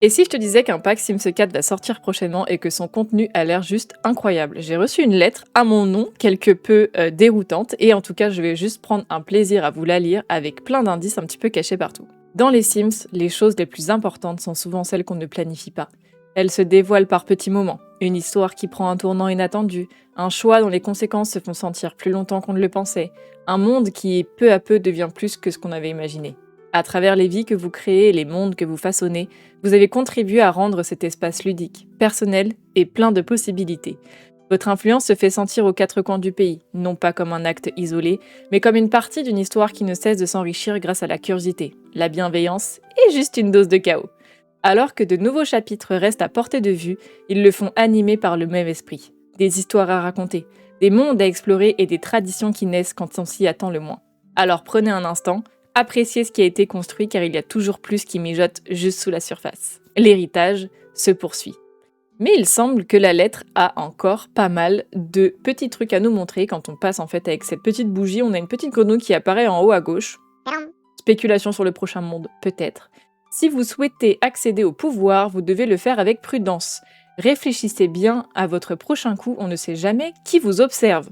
Et si je te disais qu'un pack Sims 4 va sortir prochainement et que son contenu a l'air juste incroyable? J'ai reçu une lettre à mon nom, quelque peu déroutante, et en tout cas je vais juste prendre un plaisir à vous la lire avec plein d'indices un petit peu cachés partout. Dans les Sims, les choses les plus importantes sont souvent celles qu'on ne planifie pas. Elles se dévoilent par petits moments, une histoire qui prend un tournant inattendu, un choix dont les conséquences se font sentir plus longtemps qu'on ne le pensait, un monde qui peu à peu devient plus que ce qu'on avait imaginé. À travers les vies que vous créez et les mondes que vous façonnez, vous avez contribué à rendre cet espace ludique, personnel et plein de possibilités. Votre influence se fait sentir aux quatre coins du pays, non pas comme un acte isolé, mais comme une partie d'une histoire qui ne cesse de s'enrichir grâce à la curiosité, la bienveillance et juste une dose de chaos. Alors que de nouveaux chapitres restent à portée de vue, ils le font animés par le même esprit. Des histoires à raconter, des mondes à explorer et des traditions qui naissent quand on s'y attend le moins. Alors prenez un instant, appréciez ce qui a été construit car il y a toujours plus qui mijote juste sous la surface. L'héritage se poursuit. Mais il semble que la lettre a encore pas mal de petits trucs à nous montrer quand on passe en fait avec cette petite bougie. On a une petite grenouille qui apparaît en haut à gauche. Spéculation sur le prochain monde, peut-être. Si vous souhaitez accéder au pouvoir, vous devez le faire avec prudence. Réfléchissez bien à votre prochain coup, on ne sait jamais qui vous observe.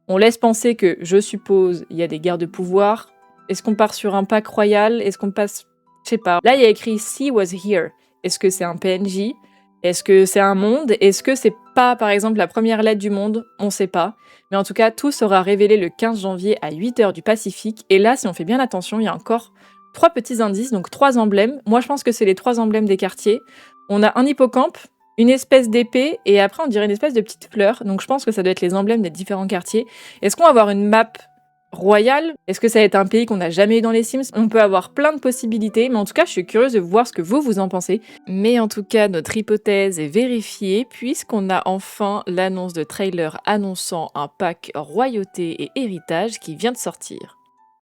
On laisse penser que, je suppose, il y a des guerres de pouvoir. Est-ce qu'on part sur un pack royal? Est-ce qu'on passe... Je sais pas. Là, il y a écrit « Sea was here ». Est-ce que c'est un PNJ? Est-ce que c'est un monde? Est-ce que c'est pas, par exemple, la première lettre du monde? On sait pas. Mais en tout cas, tout sera révélé le 15 janvier à 8h du Pacifique. Et là, si on fait bien attention, il y a encore 3 petits indices, donc 3 emblèmes. Moi, je pense que c'est les 3 emblèmes des quartiers. On a un hippocampe, une espèce d'épée, et après, on dirait une espèce de petite fleur. Donc, je pense que ça doit être les emblèmes des différents quartiers. Est-ce qu'on va avoir une map royale? Est-ce que ça va être un pays qu'on n'a jamais eu dans les Sims? On peut avoir plein de possibilités, mais en tout cas, je suis curieuse de voir ce que vous en pensez. Mais en tout cas, notre hypothèse est vérifiée, puisqu'on a enfin l'annonce de trailer annonçant un pack royauté et héritage qui vient de sortir.